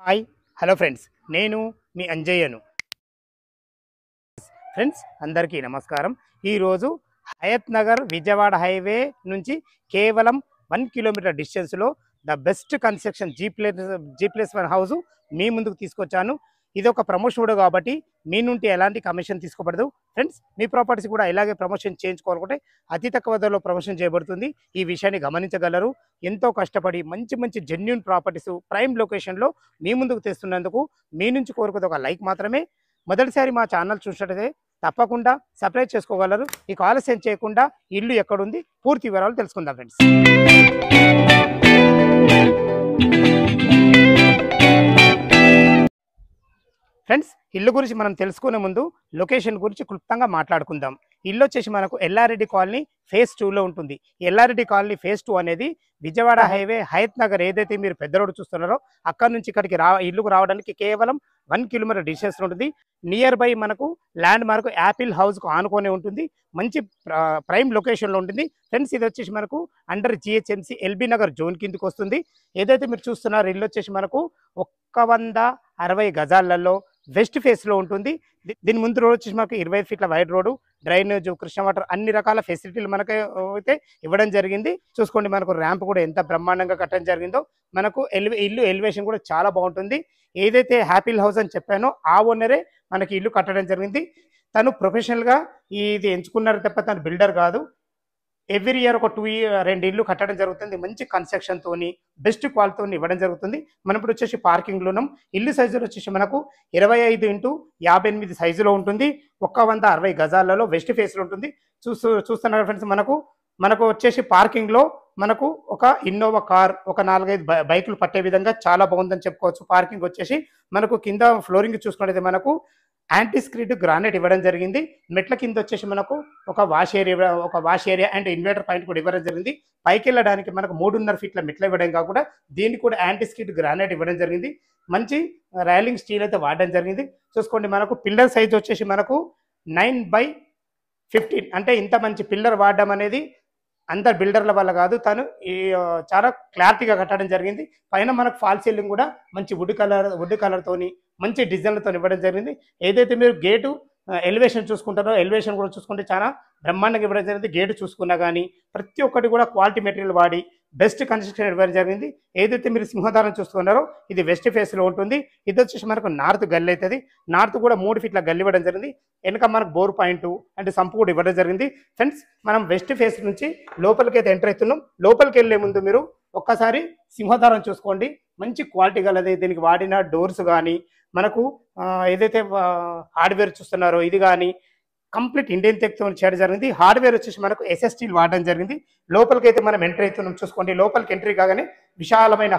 Hi hello friends, నేను మీ అంజయ్యను. Friends అందరికీ నమస్కారం. ఈరోజు హయత్ నగర్ విజయవాడ హైవే నుంచి కేవలం 1 కిలోమీటర్ డిస్టెన్స్లో the best construction G+1 house మీ ముందుకు తీసుకొచ్చాను. ఇది ఒక ప్రమోషన్ వీడియో కాబట్టి మీ నుండి ఎలాంటి కమిషన్ తీసుకోబడదు. ఫ్రెండ్స్, మీ ప్రాపర్టీస్ కూడా ఇలాగే ప్రమోషన్ చేయించుకోవాలనుకుంటే అతి తక్కువ ధరలో ప్రమోషన్ చేయబడుతుంది. ఈ విషయాన్ని గమనించగలరు. ఎంతో కష్టపడి మంచి జెన్యూన్ ప్రాపర్టీస్ ప్రైమ్ లొకేషన్లో మీ ముందుకు తెస్తున్నందుకు మీ నుంచి కోరుకునేది ఒక లైక్ మాత్రమే. మొదటిసారి మా ఛానల్ చూసినట్లయితే తప్పకుండా సబ్స్క్రైబ్ చేసుకోగలరు. ఇక ఆలస్యం చేయకుండా ఇల్లు ఎక్కడుంది పూర్తి వివరాలు తెలుసుకుందాం ఫ్రెండ్స్. ఫ్రెండ్స్, ఇల్లు గురించి మనం తెలుసుకునే ముందు లొకేషన్ గురించి క్లుప్తంగా మాట్లాడుకుందాం. ఇల్లు వచ్చేసి మనకు ఎల్లారెడ్డి కాలనీ ఫేజ్ 2లో ఉంటుంది. ఎల్లారెడ్డి కాలనీ ఫేజ్ 2 అనేది విజయవాడ హైవే హయత్ నగర్ ఏదైతే మీరు పెద్ద రోడ్డు చూస్తున్నారో అక్కడ నుంచి ఇక్కడికి ఇల్లుకు రావడానికి కేవలం 1 కిలోమీటర్ డిస్టెన్స్ ఉంటుంది. నియర్ బై మనకు ల్యాండ్ మార్క్ యాపిల్ హౌస్కు ఆనుకొని ఉంటుంది. మంచి ప్రైమ్ లొకేషన్లో ఉంటుంది. ఫ్రెండ్స్, ఇది వచ్చేసి మనకు under GHMC LB Nagar zone కిందకి వస్తుంది. ఏదైతే మీరు చూస్తున్నారో ఇల్లు వచ్చేసి మనకు 160 గజాలలో వెస్ట్ ఫేస్లో ఉంటుంది. దీని ముందు రోడ్ వచ్చేసి మనకు 25 ఫీట్ల wide road, drainage, Krishna water అన్ని రకాల ఫెసిలిటీలు మనకు అయితే ఇవ్వడం జరిగింది. చూసుకోండి, మనకు ర్యాంప్ కూడా ఎంత బ్రహ్మాండంగా కట్టడం జరిగిందో. మనకు ఇల్లు ఎలివేషన్ కూడా చాలా బాగుంటుంది. ఏదైతే హ్యాపీల్ హౌస్ అని చెప్పానో ఆ ఓనరే మనకి ఇల్లు కట్టడం జరిగింది. తను ప్రొఫెషనల్గా ఇది ఎంచుకున్నారు తప్ప తను బిల్డర్ కాదు. ఎవ్రీ ఇయర్ ఒక 2 ఇల్లు కట్టడం జరుగుతుంది. మంచి కన్స్ట్రక్షన్తో బెస్ట్ క్వాలిటీతో ఇవ్వడం జరుగుతుంది. మనం ఇప్పుడు వచ్చేసి పార్కింగ్లో ఉన్నాం. ఇల్లు సైజులో వచ్చేసి మనకు 25x58 సైజులో ఉంటుంది. 160 గజాలలో వెస్ట్ ఫేస్లో ఉంటుంది. చూస్తున్నారు ఫ్రెండ్స్, మనకు వచ్చేసి పార్కింగ్లో మనకు ఒక ఇన్నోవా కార్, ఒక 4-5 బైకులు పట్టే విధంగా చాలా బాగుందని చెప్పుకోవచ్చు. పార్కింగ్ వచ్చేసి మనకు కింద ఫ్లోరింగ్ చూసుకున్నట్లయితే మనకు యాంటీ స్క్రీడ్ గ్రానైట్ ఇవ్వడం జరిగింది. మెట్ల కింద వచ్చేసి మనకు ఒక wash area and inverter point కూడా ఇవ్వడం జరిగింది. పైకి వెళ్ళడానికి మనకు 3.5 ఫీట్ల మెట్లు ఇవ్వడం కాకుండా దీనికి కూడా యాంటీ స్క్రీడ్ గ్రానైట్ ఇవ్వడం జరిగింది. మంచి రైలింగ్ స్టీల్ అయితే వాడడం జరిగింది. చూసుకోండి, మనకు పిల్లర్ సైజ్ వచ్చేసి మనకు 9x15. అంటే ఇంత మంచి పిల్లర్ వాడడం అనేది అందరు బిల్డర్ల వల్ల కాదు, తను చాలా క్లారిటీగా కట్టడం జరిగింది. పైన మనకు ఫాల్ సీలింగ్ కూడా మంచి వుడ్ కలర్తోని మంచి డిజైన్లతో ఇవ్వడం జరిగింది. ఏదైతే మీరు గేటు ఎలివేషన్ చూసుకుంటారో ఎలివేషన్ కూడా చూసుకుంటే చాలా బ్రహ్మాండంగా ఇవ్వడం జరిగింది. గేటు చూసుకున్నా కానీ ప్రతి ఒక్కటి కూడా క్వాలిటీ మెటీరియల్ వాడి బెస్ట్ కన్స్ట్రక్షన్ ఇవ్వడం జరిగింది. ఏదైతే మీరు సింహద్వారం చూస్తున్నారో ఇది వెస్ట్ ఫేస్లో ఉంటుంది. ఇది వచ్చేసి మనకు నార్త్ గల్లి అవుతుంది. నార్త్ కూడా 3 ఫీట్ల గల్లి ఇవ్వడం జరిగింది. వెనక మనకు బోర్ పాయింట్ అంటే సంపు కూడా ఇవ్వడం జరిగింది. ఫ్రెండ్స్, మనం వెస్ట్ ఫేస్ నుంచి లోపలికి అయితే ఎంటర్ అవుతున్నాం. లోపలికి వెళ్ళే ముందు మీరు ఒక్కసారి సింహద్వారం చూసుకోండి. మంచి క్వాలిటీ గలది. దీనికి వాడిన డోర్స్ కానీ మనకు ఏదైతే హార్డ్వేర్ చూస్తున్నారో ఇది కానీ కంప్లీట్ ఇండియన్ టెక్తో చేయడం జరిగింది. హార్డ్వేర్ వచ్చేసి మనకు SS స్టీల్ వాడడం జరిగింది. లోపలికి అయితే మనం ఎంటర్ అవుతున్నాం. చూసుకోండి, లోపలికి ఎంట్రీ కాగానే విశాలమైన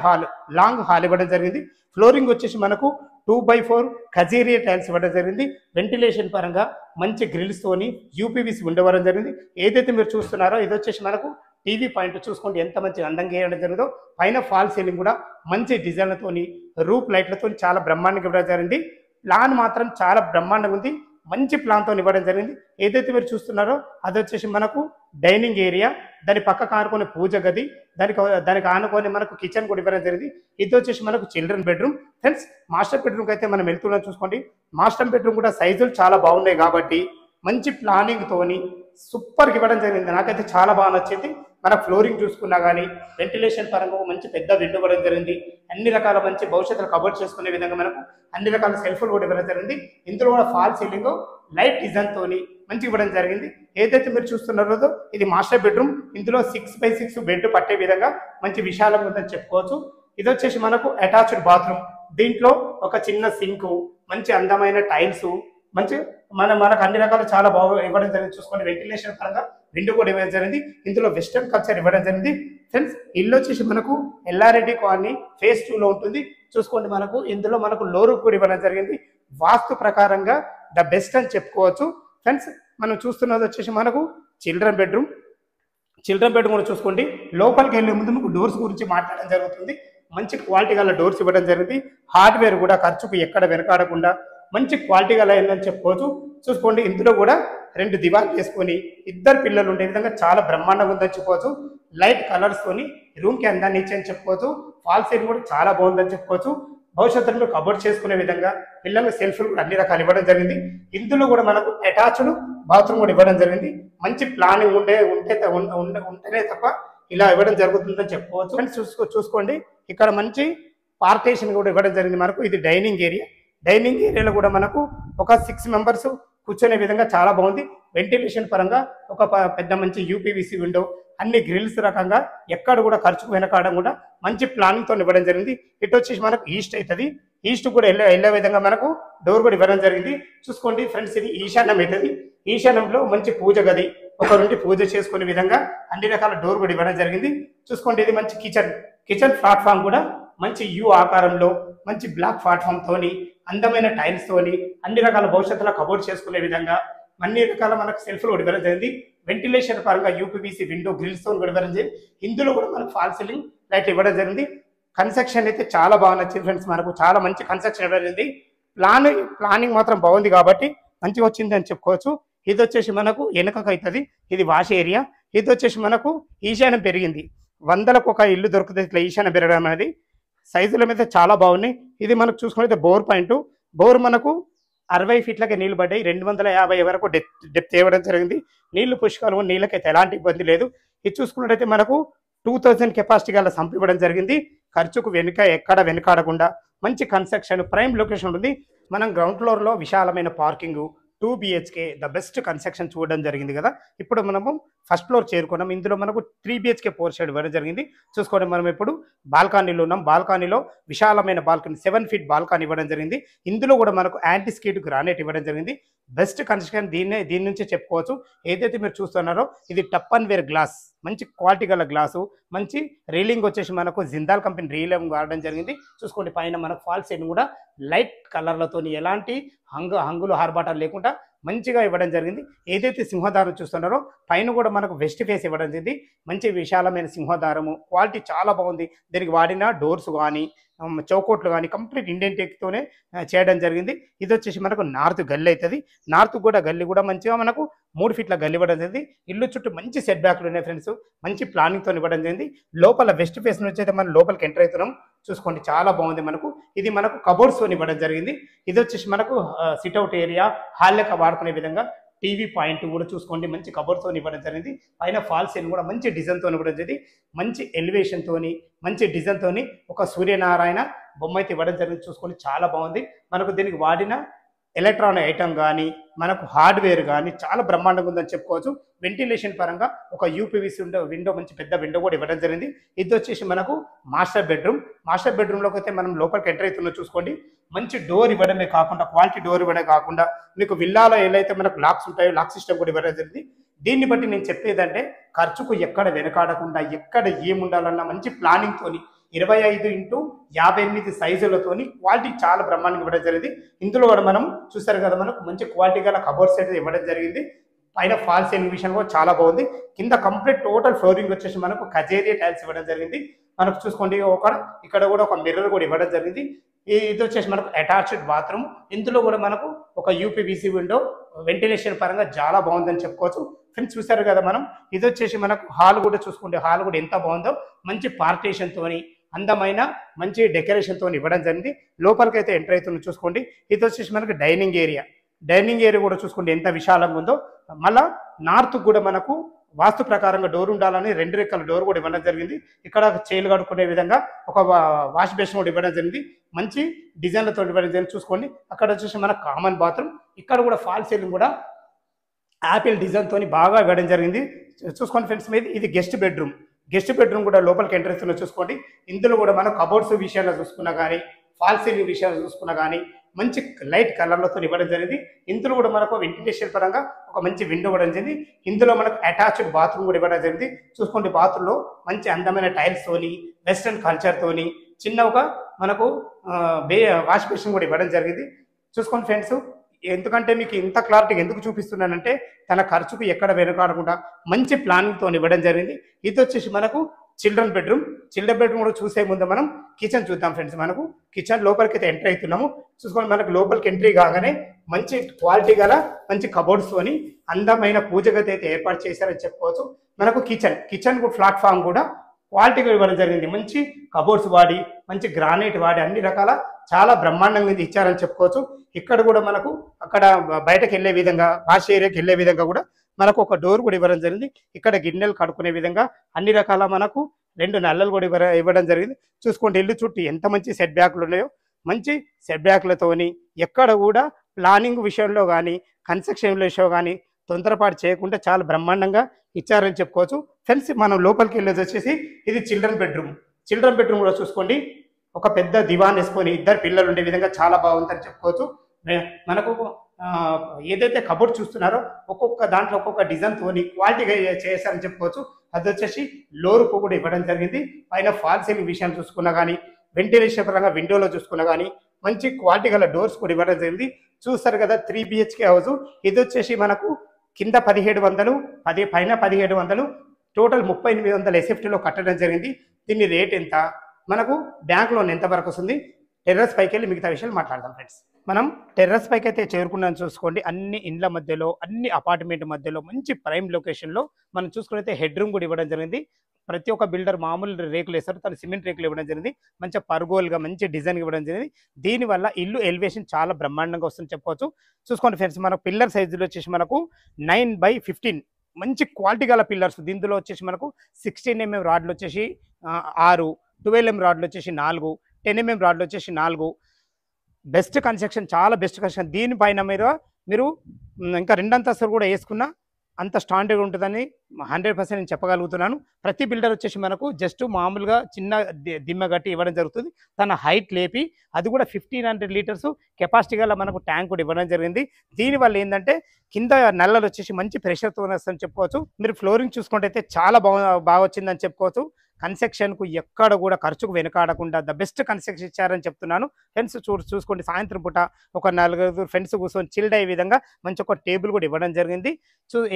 లాంగ్ హాల్ ఇవ్వడం జరిగింది. ఫ్లోరింగ్ వచ్చేసి మనకు 2x4 ఖజీరియా టైల్స్ ఇవ్వడం జరిగింది. వెంటిలేషన్ పరంగా మంచి గ్రిల్స్ తోని UPVC ఉండవడం జరిగింది. ఏదైతే మీరు చూస్తున్నారో ఇది వచ్చేసి మనకు టీవీ పాయింట్ చూసుకోండి, ఎంత మంచి అందంగా వేయడం జరిగిందో. పైన ఫాల్ సీలింగ్ కూడా మంచి డిజైన్లతోని రూప్ లైట్లతో చాలా బ్రహ్మాండంగా ఇవ్వడం జరిగింది. ప్లాన్ మాత్రం చాలా బ్రహ్మాండంగా ఉంది. మంచి ప్లాన్తో ఇవ్వడం జరిగింది. ఏదైతే మీరు చూస్తున్నారో అది వచ్చేసి మనకు డైనింగ్ ఏరియా, దాని పక్కకు ఆనుకొని పూజ గది, దానికి ఆనుకొని మనకు కిచెన్ కూడా ఇవ్వడం జరిగింది. ఇది వచ్చేసి మనకు చిల్డ్రన్ బెడ్రూమ్. ఫ్రెండ్స్, మాస్టర్ బెడ్రూమ్కి అయితే మనం వెళ్తున్నాం. చూసుకోండి, మాస్టర్ బెడ్రూమ్ కూడా సైజులు చాలా బాగున్నాయి కాబట్టి మంచి ప్లానింగ్తోని సూపర్గా ఇవ్వడం జరిగింది. నాకైతే చాలా బాగా నచ్చింది. మన ఫ్లోరింగ్ చూసుకున్నా కానీ వెంటిలేషన్ పరంగా మంచి పెద్ద విండో ఇవ్వడం జరిగింది. అన్ని రకాల మంచి భవిష్యత్తులో కబర్ చేసుకునే విధంగా మనకు అన్ని రకాల సెల్ఫ్లు కూడా ఇవ్వడం జరిగింది. ఇందులో కూడా ఫాల్ సీలింగ్ లైట్ డిజైన్తో మంచి ఇవ్వడం జరిగింది. ఏదైతే మీరు చూస్తున్నారో ఇది మాస్టర్ బెడ్రూమ్. ఇందులో 6x6 బెడ్ పట్టే విధంగా మంచి విశాలంగా ఉందని చెప్పుకోవచ్చు. ఇది వచ్చేసి మనకు అటాచ్డ్ బాత్రూమ్. దీంట్లో ఒక చిన్న సింక్, మంచి అందమైన టైల్స్, మంచి మనకు అన్ని రకాలు చాలా బాగా ఇవ్వడం జరిగింది. చూసుకోండి, వెంటిలేషన్ పరంగా విండో కూడా ఇవ్వడం జరిగింది. ఇందులో వెస్టర్న్ కల్చర్ ఇవ్వడం జరిగింది. ఫ్రెండ్స్, ఇల్లు వచ్చేసి మనకు ఎల్లారెడ్డి కాలనీ ఫేజ్ 2లో ఉంటుంది. చూసుకోండి, ఇందులో మనకు లోరు కూడా ఇవ్వడం జరిగింది. వాస్తు ప్రకారంగా ద బెస్ట్ అని చెప్పుకోవచ్చు. ఫ్రెండ్స్, మనం చూస్తున్నది వచ్చేసి మనకు చిల్డ్రన్ బెడ్రూమ్ కూడా చూసుకోండి. లోపలికి వెళ్ళే ముందు మీకు డోర్స్ గురించి మాట్లాడడం జరుగుతుంది. మంచి క్వాలిటీ గల డోర్స్ ఇవ్వడం జరిగింది. హార్డ్వేర్ కూడా ఖర్చుకు ఎక్కడ వెనకాడకుండా మంచి క్వాలిటీ గల అయిందని చెప్పుకోవచ్చు. చూసుకోండి, ఇందులో కూడా 2 దివాన్లు వేసుకొని 2 పిల్లలు ఉండే విధంగా చాలా బ్రహ్మాండంగా ఉందని చెప్పుకోవచ్చు. లైట్ కలర్స్ తోని రూమ్ కి అందాన్ని ఇచ్చని చెప్పుకోవచ్చు. ఫాల్ సీలింగ్ కూడా చాలా బాగుందని చెప్పుకోవచ్చు. భవిష్యత్తులో కబోర్డ్ చేసుకునే విధంగా పిల్లలకు సెల్ఫ్లు కూడా అన్ని రకాలు ఇవ్వడం జరిగింది. ఇందులో కూడా మనకు అటాచ్డ్ బాత్రూమ్ కూడా ఇవ్వడం జరిగింది. మంచి ప్లానింగ్ ఉంటేనే తప్ప ఇలా ఇవ్వడం జరుగుతుందని చెప్పుకోవచ్చు. చూసుకోండి, ఇక్కడ మంచి పార్టీషన్ కూడా ఇవ్వడం జరిగింది మనకు. ఇది డైనింగ్ ఏరియా. డైనింగ్ ఏరియాలో కూడా మనకు ఒక 6 మెంబర్స్ కూర్చునే విధంగా చాలా బాగుంది. వెంటిలేషన్ పరంగా ఒక పెద్ద మంచి యూపీవీసీ విండో, అన్ని గ్రిల్స్ రకంగా ఎక్కడ కూడా ఖర్చుకు వెనకాడడం కూడా మంచి ప్లానింగ్తో ఇవ్వడం జరిగింది. ఇటు వచ్చేసి మనకు ఈస్ట్ అవుతుంది. ఈస్ట్ కూడా వెళ్ళే విధంగా మనకు డోర్ కూడా ఇవ్వడం జరిగింది. చూసుకోండి ఫ్రెండ్స్, ఇది ఈశాన్యం అవుతుంది. ఈశాన్యంలో మంచి పూజ గది, ఒక నుండి పూజ చేసుకునే విధంగా అన్ని రకాల డోర్ కూడా ఇవ్వడం జరిగింది. చూసుకోండి, ఇది మంచి కిచెన్ ప్లాట్ఫామ్ కూడా మంచి యూ ఆకారంలో మంచి బ్లాక్ ప్లాట్ఫామ్ తోని అందమైన టైల్స్ తోని అన్ని రకాల భవిష్యత్తులో కబోర్డ్ చేసుకునే విధంగా అన్ని రకాల మనకు సెల్ఫ్లు కూడా ఇవ్వడం జరిగింది. వెంటిలేషన్ పరంగా యూపీవీసీ విండో గ్రిల్స్ తో కూడా ఇవ్వడం జరిగింది. ఇందులో కూడా మనకు ఫాల్ సీలింగ్ లైట్ ఇవ్వడం జరిగింది. కన్స్ట్రక్షన్ అయితే చాలా బాగా నచ్చింది ఫ్రెండ్స్, మనకు చాలా మంచి కన్స్ట్రక్షన్ ఇవ్వడం జరిగింది. ప్లానింగ్ మాత్రం బాగుంది కాబట్టి మంచిగా వచ్చింది అని చెప్పుకోవచ్చు. ఇది వచ్చేసి మనకు వెనుకకు అవుతుంది. ఇది వాష్ ఏరియా. ఇది వచ్చేసి మనకు ఈశాన్యం పెరిగింది. 100లకు ఒక ఇల్లు దొరుకుతుంది ఇట్లా ఈశాన్యం పెరగడం అనేది. సైజుల మీద చాలా బాగున్నాయి. ఇది మనకు చూసుకుంటే బోర్ పాయింట్. బోర్ మనకు 60 ఫీట్లకే నీళ్లు పడ్డాయి. 250 వరకు డెప్త్ ఇవ్వడం జరిగింది. నీళ్లు పుష్కలం, నీళ్ళకైతే ఎలాంటి ఇబ్బంది లేదు. ఇది చూసుకున్నట్టయితే మనకు 2000 కెపాసిటీ గల సంప్ ఇవ్వడం జరిగింది. ఖర్చుకు ఎక్కడ వెనకాడకుండా మంచి కన్స్ట్రక్షన్, ప్రైమ్ లొకేషన్ ఉంది. మనం గ్రౌండ్ ఫ్లోర్లో విశాలమైన parking, 2 BHK the best construction చూడడం జరిగింది కదా. ఇప్పుడు మనము ఫస్ట్ ఫ్లోర్ చేరుకున్నాం. ఇందులో మనకు 3 BHK 4 షేడ్ ఇవ్వడం జరిగింది. చూసుకోండి, మనం ఇప్పుడు బాల్కనీలో ఉన్నాం. బాల్కనీలో విశాలమైన బాల్కనీ, 7 ఫీట్ బాల్కనీ ఇవ్వడం జరిగింది. ఇందులో కూడా మనకు యాంటీ స్కిడ్ గ్రానైట్ ఇవ్వడం జరిగింది. బెస్ట్ కన్స్ట్రక్షన్ దీని నుంచే చెప్పుకోవచ్చు. ఏదైతే మీరు చూస్తున్నారో ఇది టప్ అండ్ వేర్ గ్లాస్, మంచి క్వాలిటీ గల గ్లాసు, మంచి రీలింగ్ వచ్చేసి మనకు జిందాల్ కంపెనీ రీలింగ్ వాడడం జరిగింది. చూసుకోండి, పైన మనకు ఫాల్ సీలింగ్ కూడా లైట్ కలర్లతో ఎలాంటి హంగులు హార్బాటాలు లేకుండా మంచిగా ఇవ్వడం జరిగింది. ఏదైతే సింహదారం చూస్తున్నారో పైన కూడా మనకు వెస్ట్ ఫేస్ ఇవ్వడం జరిగింది. మంచి విశాలమైన సింహదారము, క్వాలిటీ చాలా బాగుంది. దీనికి వాడిన డోర్స్ కానీ చౌకోట్లు కానీ కంప్లీట్ ఇండియన్ టెక్తోనే చేయడం జరిగింది. ఇది వచ్చేసి మనకు నార్త్ గల్లీ అవుతుంది. నార్త్ కూడా గల్లీ కూడా మంచిగా మనకు 3 ఫీట్ల గల్లీ ఇవ్వడం జరిగింది. ఇల్లు చుట్టూ మంచి సెట్ బ్యాక్లు ఉన్నాయి ఫ్రెండ్స్, మంచి ప్లానింగ్తో ఇవ్వడం జరిగింది. లోపల వెస్ట్ ఫేస్ నుంచి అయితే మనం లోపలికి ఎంటర్ అవుతున్నాం. చూసుకోండి, చాలా బాగుంది. ఇది మనకు కబోర్డ్స్ ఇవ్వడం జరిగింది. ఇది వచ్చేసి మనకు సిట్అవుట్ ఏరియా, హాల్ లెక్క వాడుకునే విధంగా టీవీ పాయింట్ కూడా చూసుకోండి, మంచి కబోర్డ్తో ఇవ్వడం జరిగింది. పైన ఫాల్ సీలింగ్ కూడా మంచి డిజైన్తో ఇవ్వడం జరిగింది. మంచి ఎలివేషన్తో మంచి డిజైన్తో ఒక సూర్యనారాయణ బొమ్మ అయితే ఇవ్వడం జరిగింది. చూసుకోండి, చాలా బాగుంది. మనకు దీనికి వాడిన ఎలక్ట్రానిక్ ఐటమ్ కానీ మనకు హార్డ్వేర్ కానీ చాలా బ్రహ్మాండంగా ఉందని చెప్పుకోవచ్చు. వెంటిలేషన్ పరంగా ఒక యూపీవీసీ విండో, మంచి పెద్ద విండో కూడా ఇవ్వడం జరిగింది. ఇది వచ్చేసి మనకు మాస్టర్ బెడ్రూమ్. మాస్టర్ బెడ్రూమ్లోకి అయితే మనం లోపలికి ఎంటర్ అవుతుందో చూసుకోండి, మంచి డోర్ ఇవ్వడమే కాకుండా క్వాలిటీ డోర్ ఇవ్వడమే కాకుండా మీకు విల్లాలో ఏదైతే మనకు లాక్స్ ఉంటాయో లాక్ సిస్టమ్ కూడా ఇవ్వడం జరిగింది. దీన్ని బట్టి నేను చెప్పేదంటే ఖర్చుకు ఎక్కడ వెనకాడకుండా ఎక్కడ ఏముండాలన్న మంచి ప్లానింగ్తోని 25x58 సైజులతోని క్వాలిటీ చాలా బ్రహ్మాండంగా ఇవ్వడం జరిగింది. ఇందులో కూడా మనం చూస్తారు కదా, మనకు మంచి క్వాలిటీ గల కబోర్డ్స్ అయితే ఇవ్వడం జరిగింది. పైన ఫాల్ సీలింగ్ విషయం కూడా చాలా బాగుంది. కింద కంప్లీట్ టోటల్ ఫ్లోరింగ్ వచ్చేసి మనకు కజేరియా టైల్స్ ఇవ్వడం జరిగింది. మనకు చూసుకోండి, ఇక్కడ కూడా ఒక మిర్రర్ కూడా ఇవ్వడం జరిగింది. ఇది వచ్చేసి మనకు అటాచ్డ్ బాత్రూమ్. ఇందులో కూడా మనకు ఒక యూపీవీసీ విండో, వెంటిలేషన్ పరంగా చాలా బాగుందని చెప్పుకోవచ్చు. ఫ్రెండ్స్ చూసారు కదా, ఇది వచ్చేసి మనకు హాల్ కూడా చూసుకోండి, హాల్ కూడా ఎంత బాగుందో, మంచి పార్టీషన్తోని అందమైన మంచి డెకరేషన్తో ఇవ్వడం జరిగింది. లోపలికైతే ఎంటర్ అవుతుంది చూసుకోండి. ఇది వచ్చేసి మనకు డైనింగ్ ఏరియా కూడా చూసుకోండి ఎంత విశాలంగా ఉందో. మళ్ళా నార్త్ కూడా మనకు వాస్తు ప్రకారంగా డోర్ ఉండాలని 2 రెక్కల డోర్ కూడా ఇవ్వడం జరిగింది. ఇక్కడ చేలు కడుక్కునే విధంగా ఒక వాష్ బేసిన్ కూడా ఇవ్వడం జరిగింది. మంచి డిజైన్లతో ఇవ్వడం జరిగింది. చూసుకోండి, అక్కడ వచ్చేసి మన కామన్ బాత్రూమ్. ఇక్కడ కూడా ఫాల్ సీలింగ్ కూడా యాపిల్ డిజైన్తో బాగా ఇవ్వడం జరిగింది. చూసుకోండి ఫ్రెండ్స్, ఇది గెస్ట్ బెడ్రూమ్ కూడా లోపలికి ఎంటర్ అవుతున్నా చూసుకోండి. ఇందులో కూడా మనం కబోర్డ్స్ విషయాల్లో చూసుకున్నా కానీ ఫాల్ సీలింగ్ విషయాలు చూసుకున్నా కానీ మంచి లైట్ కలర్లతో ఇవ్వడం జరిగింది. ఇందులో కూడా మనకు వెంటిలేషన్ పరంగా ఒక మంచి విండో ఇవ్వడం జరిగింది. ఇందులో మనకు అటాచ్డ్ బాత్రూమ్ కూడా ఇవ్వడం జరిగింది. చూసుకోండి, బాత్రూంలో మంచి అందమైన టైల్స్తోని వెస్ట్రన్ కల్చర్తోని చిన్న ఒక మనకు వాష్ బేసిన్ కూడా ఇవ్వడం జరిగింది. చూసుకోండి ఫ్రెండ్స్, ఎందుకంటే మీకు ఇంత క్లారిటీగా ఎందుకు చూపిస్తున్నానంటే తన ఖర్చుకు ఎక్కడ వెనుకాడకుండా మంచి ప్లానింగ్తో ఇవ్వడం జరిగింది. ఇది వచ్చేసి మనకు చిల్డ్రన్ బెడ్రూమ్ కూడా చూసే ముందు మనం కిచెన్ చూద్దాం ఫ్రెండ్స్. మనకు కిచెన్ లోపలికి అయితే ఎంటర్ అవుతున్నాము. చూసుకోండి, మనకు లోపలికి ఎంట్రీ కాగానే మంచి క్వాలిటీ గల మంచి కబోర్డ్స్తోని అందమైన పూజ గది అయితే ఏర్పాటు చేశారని చెప్పుకోవచ్చు. మనకు కిచెన్ ప్లాట్ఫామ్ కూడా క్వాలిటీగా ఇవ్వడం జరిగింది. మంచి కబోర్డ్స్ వాడి మంచి గ్రానైట్ వాడి అన్ని రకాల చాలా బ్రహ్మాండంగా ఇది ఇచ్చారని చెప్పుకోవచ్చు. ఇక్కడ కూడా మనకు అక్కడ బయటకు వెళ్ళే విధంగా వాష్ ఏరియాకి వెళ్ళే విధంగా కూడా మనకు ఒక డోర్ కూడా ఇవ్వడం జరిగింది. ఇక్కడ గిన్నెలు కడుక్కునే విధంగా అన్ని రకాల మనకు 2 నల్లలు కూడా ఇవ్వడం జరిగింది. చూసుకోండి ఇల్లు చుట్టూ ఎంత మంచి సెట్ బ్యాక్లు ఉన్నాయో, మంచి సెట్ బ్యాక్లతోని ఎక్కడ కూడా ప్లానింగ్ విషయంలో కానీ కన్స్ట్రక్షన్ విషయంలో కానీ తొందరపాటు చేయకుండా చాలా బ్రహ్మాండంగా ఇచ్చారని చెప్పుకోవచ్చు. ఫ్రెండ్స్ మనం లోపలికి వెళ్ళేది వచ్చేసి ఇది చిల్డ్రన్ బెడ్రూమ్ కూడా చూసుకోండి. ఒక పెద్ద దివాన్ వేసుకొని 2 పిల్లలు ఉండే విధంగా చాలా బాగుందని చెప్పుకోవచ్చు. మనకు ఏదైతే కబోర్డ్ చూస్తున్నారో ఒక్కొక్క దాంట్లో ఒక్కొక్క డిజైన్ తోని క్వాలిటీగా చేశారని చెప్పుకోవచ్చు. అది వచ్చేసి లోరుకు కూడా ఇవ్వడం జరిగింది. పైన ఫాల్ సీలింగ్ విషయాన్ని చూసుకున్నా కానీ వెంటిలేషన్ పరంగా విండోలో చూసుకున్నా కానీ మంచి క్వాలిటీ గల డోర్స్ కూడా ఇవ్వడం జరిగింది. చూస్తారు కదా 3 BHK హౌస్. ఇది వచ్చేసి మనకు కింద 1700 పైన 1700 టోటల్ 3800 SFTలో కట్టడం జరిగింది. దీని రేట్ ఎంత, మనకు బ్యాంక్ లోన్ ఎంత వరకు వస్తుంది, టెర్రస్ పైకి వెళ్ళి మిగతా విషయాలు మాట్లాడదాం ఫ్రెండ్స్. మనం టెర్రస్ పైకి అయితే చేరుకున్నాను. చూసుకోండి అన్ని ఇండ్ల మధ్యలో అన్ని అపార్ట్మెంట్ మధ్యలో మంచి ప్రైమ్ లొకేషన్లో మనం చూసుకున్నైతే హెడ్ రూమ్ కూడా ఇవ్వడం జరిగింది. ప్రతి ఒక్క బిల్డర్ మామూలు రేకులు వేస్తారు, తను సిమెంట్ రేకులు ఇవ్వడం జరిగింది. మంచి పర్గోల్గా మంచి డిజైన్ ఇవ్వడం జరిగింది. దీనివల్ల ఇల్లు ఎలివేషన్ చాలా బ్రహ్మాండంగా వస్తుందని చెప్పుకోవచ్చు. చూసుకోండి ఫ్రెండ్స్, మన పిల్లర్ సైజులో వచ్చేసి మనకు 9/15 మంచి క్వాలిటీ గల పిల్లర్స్. దీంట్లో వచ్చేసి మనకు 16 mm రాడ్లు వచ్చేసి 6, 12 mm రాడ్లు వచ్చేసి 4, 10 mm రాడ్లు వచ్చేసి 4. బెస్ట్ కన్స్ట్రక్షన్, చాలా బెస్ట్ కన్స్ట్రక్షన్. దీనిపైన మీరు ఇంకా 2 అంతస్తులు కూడా వేసుకున్నా అంత స్టాండర్డ్ ఉంటుందని 100% నేను చెప్పగలుగుతున్నాను. ప్రతి బిల్డర్ వచ్చేసి మనకు జస్ట్ మామూలుగా చిన్న దిమ్మ గట్టి ఇవ్వడం జరుగుతుంది. తన హైట్ లేపి అది కూడా 1500 లీటర్స్ కెపాసిటీ గల మనకు ట్యాంక్ కూడా ఇవ్వడం జరిగింది. దీనివల్ల ఏంటంటే కింద నల్లలు వచ్చేసి మంచి ప్రెషర్తో వస్తుందని చెప్పుకోవచ్చు. మీరు ఫ్లోరింగ్ చూసుకుంటే చాలా బాగా వచ్చిందని చెప్పుకోవచ్చు. కన్స్ట్రక్షన్కు ఎక్కడ కూడా ఖర్చుకు వెనకాడకుండా ద బెస్ట్ కన్స్ట్రక్షన్ ఇచ్చారని చెప్తున్నాను. ఫ్రెండ్స్ చూసుకోండి, సాయంత్రం పూట ఒక 4 ఫ్రెండ్స్ కూర్చొని చిల్డ్ అయ్యే విధంగా మంచి ఒక టేబుల్ కూడా ఇవ్వడం జరిగింది.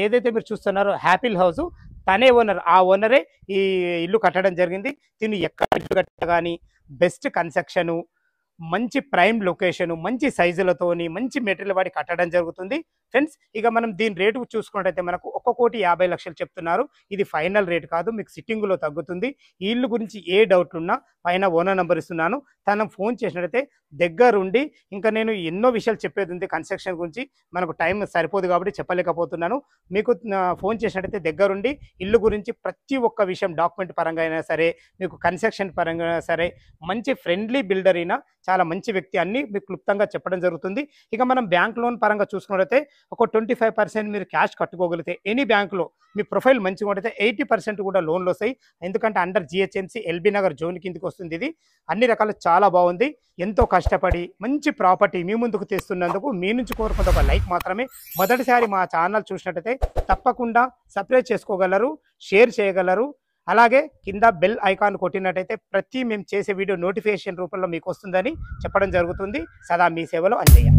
ఏదైతే మీరు చూస్తున్నారో హ్యాపీల్ హౌస్ తనే ఓనర్, ఆ ఓనరే ఈ ఇల్లు కట్టడం జరిగింది. దీన్ని ఎక్కడ ఇల్లు కట్ట కానీ బెస్ట్ కన్స్ట్రక్షను, మంచి ప్రైమ్ లొకేషను, మంచి సైజులతోని మంచి మెటీరియల్ వాడి కట్టడం జరుగుతుంది. ఫ్రెండ్స్ ఇక మనం దీని రేటు చూసుకున్నట్టయితే మనకు 1,50,00,000 చెప్తున్నారు. ఇది ఫైనల్ రేట్ కాదు, మీకు సిట్టింగ్లో తగ్గుతుంది. ఈ ఇల్లు గురించి ఏ డౌట్లు ఉన్నా పైన ఓనర్ నెంబర్ ఇస్తున్నాను, తనకు ఫోన్ చేసినట్టయితే దగ్గరుండి ఇంకా నేను ఎన్నో విషయాలు చెప్పేది ఉంది కన్స్ట్రక్షన్ గురించి, మనకు టైం సరిపోదు కాబట్టి చెప్పలేకపోతున్నాను. మీకు ఫోన్ చేసినట్టయితే దగ్గరుండి ఇల్లు గురించి ప్రతి ఒక్క విషయం డాక్యుమెంట్ పరంగా అయినా సరే, మీకు కన్స్ట్రక్షన్ పరంగా అయినా సరే మంచి ఫ్రెండ్లీ బిల్డర్ అయినా చాలా మంచి వ్యక్తి అన్ని మీకు క్లుప్తంగా చెప్పడం జరుగుతుంది. ఇక మనం బ్యాంక్ లోన్ పరంగా చూసుకున్నట్టయితే ఒక 25% మీరు క్యాష్ కట్టుకోగలిగితే ఎనీ బ్యాంకులో మీ ప్రొఫైల్ మంచిగా ఉంటే 80% కూడా లోన్లు వస్తాయి. ఎందుకంటే under GHMC LB Nagar zone కిందకి వస్తుంది. ఇది అన్ని రకాలు చాలా బాగుంది. ఎంతో కష్టపడి మంచి ప్రాపర్టీ మీ ముందుకు తెస్తున్నందుకు మీ నుంచి కోరుకున్న ఒక లైక్ మాత్రమే. మొదటిసారి మా ఛానల్ చూసినట్టయితే తప్పకుండా సబ్స్క్రైబ్ చేసుకోగలరు, షేర్ చేయగలరు. అలాగే కింద బెల్ ఐకాన్ కొట్టినట్టయితే ప్రతి మేము చేసే వీడియో నోటిఫికేషన్ రూపంలో మీకు వస్తుందని చెప్పడం జరుగుతుంది. సదా మీ సేవలో అంజయ్య.